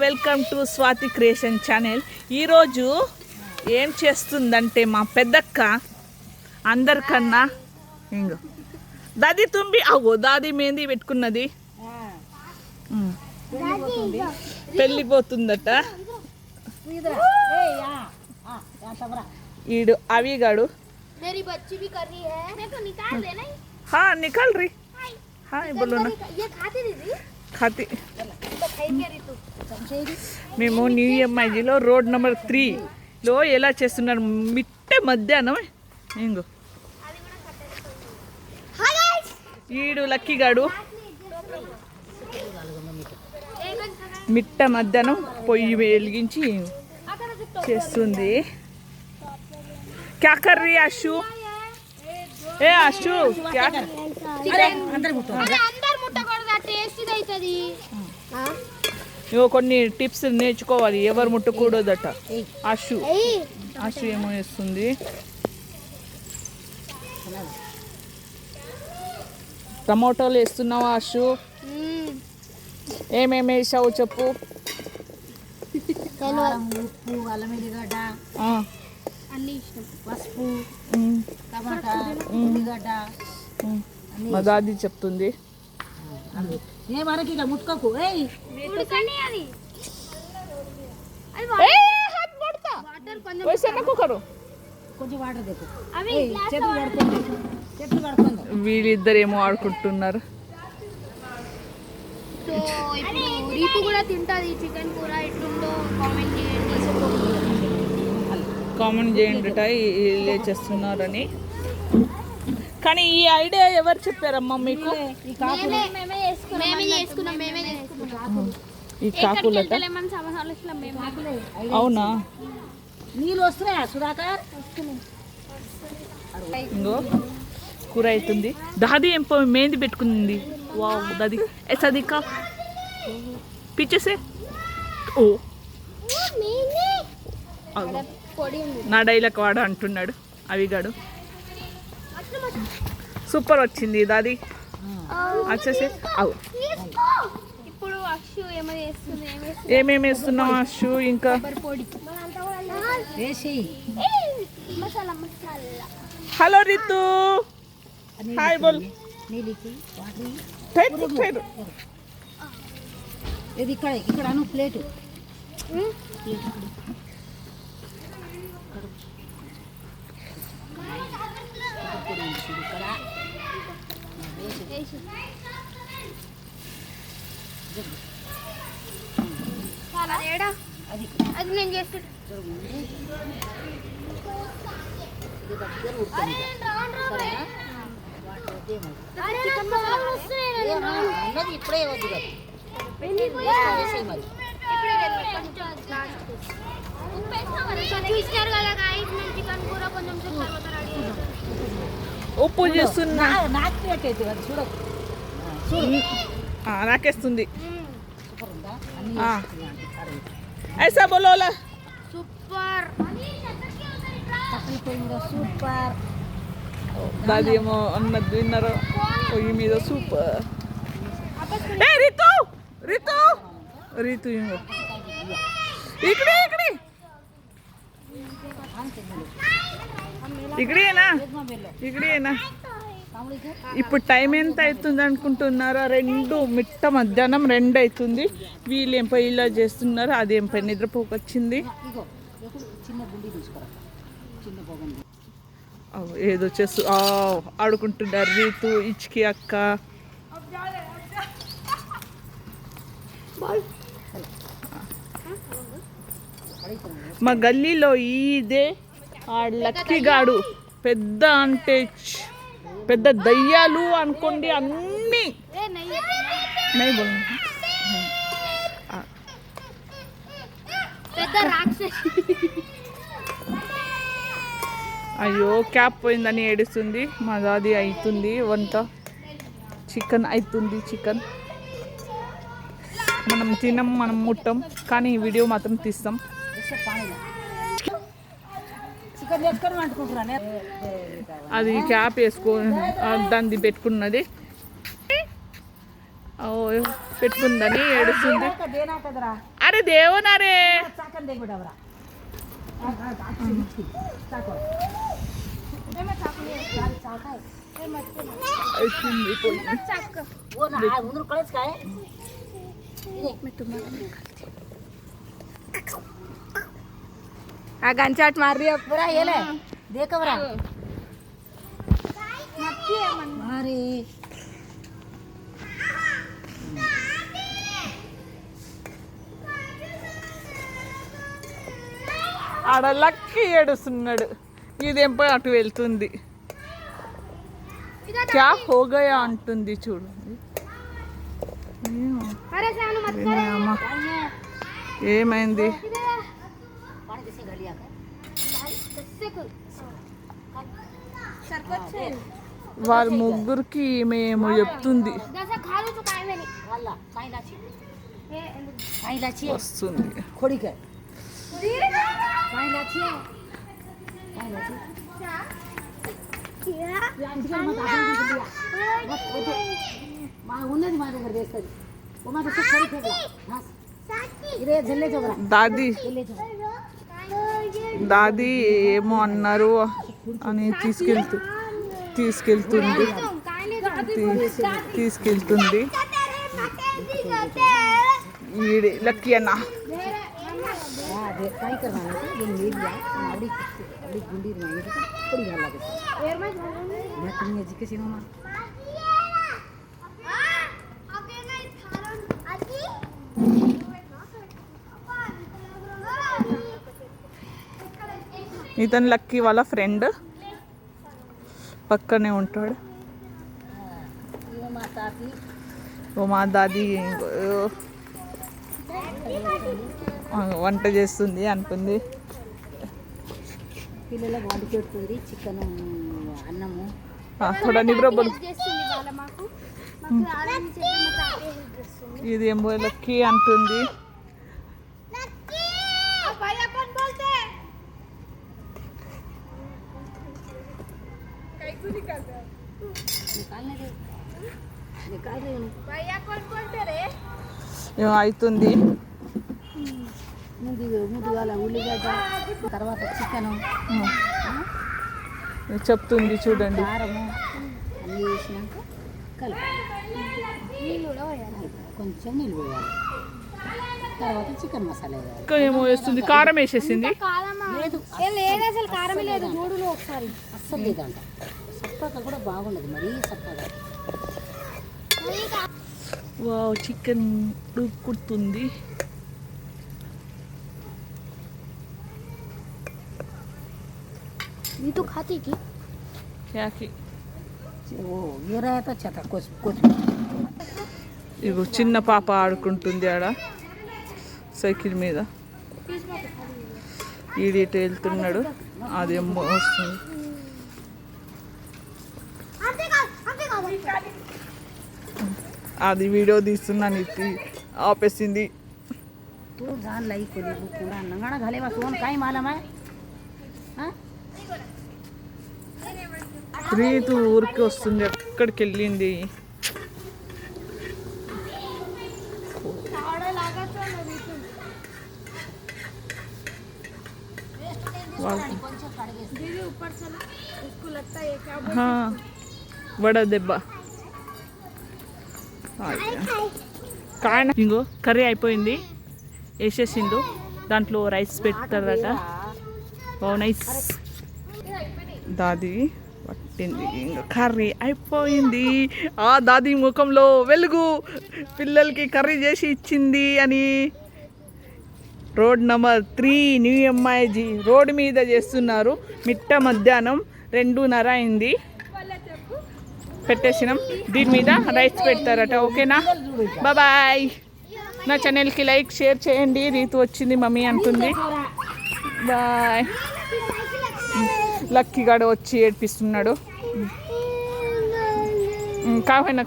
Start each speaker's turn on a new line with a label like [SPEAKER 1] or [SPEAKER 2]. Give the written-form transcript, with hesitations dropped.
[SPEAKER 1] Welcome to Swathi creation channel. ఈరోజు ఏం చేస్తుందంటే మా పెద్దక్క అందరికన్నా ఇంకో దాది తుంబి అగో దాది మేంది పెట్టుకున్నది పెళ్ళిపోతుందట. ఈడు అవిగాడు నికాల్ రీ బోలో నా ఖాతి. మేము న్యూ ఎంఐజీలో రోడ్ నెంబర్ 3లో ఎలా చేస్తున్నారు మిట్ట మధ్యాహ్నం ఇంకో ఈడు లక్కీగాడు మిట్ట మధ్యాహ్నం పొయ్యి వెలిగించి చేస్తుంది. క్యా కర్ రही आशु ఏ आशु క్యా ఇగో కొన్ని టిప్స్ నేర్చుకోవాలి, ఎవరు ముట్టకూడదట. ఆశు ఏమో చేస్తుంది. టమోటాలు వేస్తున్నావా ఆశు? ఏమేమి వేసావు చెప్పు.
[SPEAKER 2] ఉప్పు, అల్లం ఎల్లిగడ్డ, పసుపు, టమాటా, ఉల్లిగడ్డ.
[SPEAKER 1] మా దాది చెప్తుంది.
[SPEAKER 2] ఏమనకి ఇక ముట్టుకోకు. కొంచెం వాటర్ తెప్పు. చేతులు కడుక్కోండి.
[SPEAKER 1] వీళ్ళిద్దరేమో ఆడుకుంటున్నారు.
[SPEAKER 3] రీతు కూడా తింటది చికెన్ కూర. ఎట్లుందో
[SPEAKER 1] కామెంట్ చేయండి వీళ్ళే చేస్తున్నారని. కానీ ఈ ఐడియా ఎవరు చెప్పారమ్మా మీకు? ఈ కాకులట. అవునా?
[SPEAKER 2] నీళ్ళు వస్తున్నాయా సుధాకర్?
[SPEAKER 1] ఇంకో కూర అవుతుంది. దాది ఏం మేంది పెట్టుకుంది. వావ్ దాది ऐसा दिखा पीछे से. ఓ నా డైలాగ్ వాడ అంటున్నాడు అవిగాడు. సూపర్ వచ్చింది దాది. వచ్చేసి
[SPEAKER 3] ఇప్పుడు అక్షు
[SPEAKER 1] ఏమేమి వేస్తున్నావు అక్షు? ఇంకా హలో రితు హాయ్ బోల్.
[SPEAKER 2] ఇది ఇక్కడ అను ప్లేటు.
[SPEAKER 3] అది నేను చేస్తాను.
[SPEAKER 2] ఇప్పుడే వద్దు కదా.
[SPEAKER 1] ఉప్పు చేస్తున్నా నాకేస్తుంది. ऐसा बोलो ला.
[SPEAKER 3] Super
[SPEAKER 2] super.
[SPEAKER 1] దాది ఏమో అన్నది విన్నారు పొయ్యి మీద. సూపర్. ఏ రితు రితు రితు ఇంకో ఇక్కడేనా. ఇప్పుడు టైం ఎంత అవుతుంది అనుకుంటున్నారా? 2 మిట్ట మధ్యాహ్నం 2 అవుతుంది. వీళ్ళు ఏం పై ఇలా చేస్తున్నారు. అదేం పై నిద్రపోకొచ్చింది. ఏదో చేస్తూ ఆడుకుంటున్నారు రీతు ఇచ్కి అక్క. మా గల్లీలో ఇదే ఆ లక్కీగాడు. పెద్ద అంటే పెద్ద దయ్యాలు అనుకోండి అన్నీ. అయ్యో క్యాప్ పోయిందని ఏడుస్తుంది. మా దాది అవుతుంది వంట. చికెన్ అవుతుంది. చికెన్ మనం తినం, మనం ముట్టం, కానీ ఈ వీడియో మాత్రం తీస్తాం. అది క్యాప్ వేసుకొని దాన్ని పెట్టుకున్నది. పెట్టుకుందని ఏడుస్తుంది. अरे देव ना रे
[SPEAKER 2] चाकन देख बेटा बरा वो ना उधर कळच काय
[SPEAKER 3] गंचाट मार रही है
[SPEAKER 2] बरा ये ले देख बरा अरे
[SPEAKER 1] ఆడ లక్కీ ఏడుస్తున్నాడు ఇదేంపో అటు వెళ్తుంది క్యా హో గయా అంటుంది చూడు
[SPEAKER 3] अरे सानू मत
[SPEAKER 1] ఏమే అమ్మ ఏమైంది
[SPEAKER 2] पानी किसे गलिया का
[SPEAKER 3] सरपंच से
[SPEAKER 1] వాళ్ళ ముగ్గురికి ఈమెమో చెప్తుంది
[SPEAKER 3] जैसे खा लो तो काय में नहीं
[SPEAKER 2] वाला काई लाची
[SPEAKER 3] ए
[SPEAKER 2] काई लाची
[SPEAKER 1] వస్తుంది
[SPEAKER 2] खोड़ी के
[SPEAKER 3] धीरे
[SPEAKER 2] काई लाची काई लाची
[SPEAKER 3] क्या
[SPEAKER 2] या इंतजार मत आगे दिया मत बैठो मां उन्हें मार कर देस्तది वो मां तो खोड़ी फेंकला हां इरे जल्ले जो बरा
[SPEAKER 1] దాది
[SPEAKER 2] जल्ले जो
[SPEAKER 1] దాది ఏమో అన్నారు అని తీసుకెళ్తుంది తీసుకెళ్తుంది ఈడి లక్కీ అన్న
[SPEAKER 2] हां दे काई करवाना है ये ले लिया अड़ी अड़ी गुंडी मांगे तो थोड़ी ভাল লাগে मैं तुम्हें एजुकेशन में
[SPEAKER 1] ఇతను లక్కీ వాళ్ళ ఫ్రెండ్ పక్కనే ఉంటాడు
[SPEAKER 2] ये माता की
[SPEAKER 1] ఓ మా దాది వంట చేస్తుంది అనుకుంది
[SPEAKER 2] పిల్లలకు వండి పెడుతుంది చికెన్ అన్నము
[SPEAKER 1] కూడా నిబ్రబలు
[SPEAKER 3] చేస్తుంది వాళ్ళ మాకు ఆరామ్ చెప్పి మా తాతయ్య హెల్ప్ చేస్తుంది
[SPEAKER 1] ఇది ఏమో లక్కీ అంటుంది
[SPEAKER 3] भैया कौन बोलते हैं
[SPEAKER 2] निकालने दे निकाल रही हूँ
[SPEAKER 3] भैया कौन बोलते रे
[SPEAKER 1] ఏమో అవుతుంది
[SPEAKER 2] ముందు వాళ్ళ ఉల్లిగడ్డ తర్వాత చికెను
[SPEAKER 1] చెప్తుంది చూడండి
[SPEAKER 2] కారము అన్నీ వేసినాక కలపాలి
[SPEAKER 3] నీళ్ళు కూడా పోయాలి
[SPEAKER 2] కొంచెం నీళ్ళు వేయాలి తర్వాత చికెన్ మసాలా వేయాలి
[SPEAKER 1] ఇంకా ఏమో వేస్తుంది కారం వేసేసింది
[SPEAKER 3] కారమా
[SPEAKER 2] లేదు
[SPEAKER 3] లేదు అసలు కారమే లేదు చూడులో ఒకసారి
[SPEAKER 2] అస్సలు లేదంట సప్పగా కూడా బాగుండదు మరీ సప్పగా
[SPEAKER 1] వావ్ చికెన్ ఉడుకుతుంది
[SPEAKER 3] ये तो खाती की
[SPEAKER 1] క్యాకి
[SPEAKER 2] ఓ ఏ రాయతో చెత్త కోసి
[SPEAKER 1] ఇగో చిన్న పాప ఆడుకుంటుంది ఆడ సైకిల్ మీద ఈడిట వెళ్తున్నాడు అదేమో వస్తుంది అది వీడియో తీస్తున్నాను ఇది ఆపేసింది
[SPEAKER 2] तू जान लाई को देखो पूरा नंगाड़ा घाले बा सोन काई मालूम है हां
[SPEAKER 1] రీతు ఊరికి వస్తుంది ఎక్కడికి వెళ్ళింది
[SPEAKER 3] दीदी ऊपर चलो उसको लगता है क्या
[SPEAKER 1] హా, వడ దెబ్బ కాయన ఇంకో కర్రీ అయిపోయింది వేసేసిండు దాంట్లో రైస్ పెడతారట ఓ నైస్ దాది పట్టింది ఇంకా కర్రీ అయిపోయింది ఆ దాది ముఖంలో వెలుగు పిల్లలకి కర్రీ చేసి ఇచ్చింది అని road number 3 new MIG road మీద చేస్తున్నారు మిట్ట మధ్యాహ్నం 2:30 అయింది పెట్టేసినాం దీని మీద రైస్ పెడతారట ఓకేనా బాయ్ నా ఛానల్కి లైక్ షేర్ చేయండి రీతు వచ్చింది మమ్మీ అంటుంది బాయ్ లక్కీ గాడు వచ్చి ఏడ్పిస్తున్నాడు కావైనా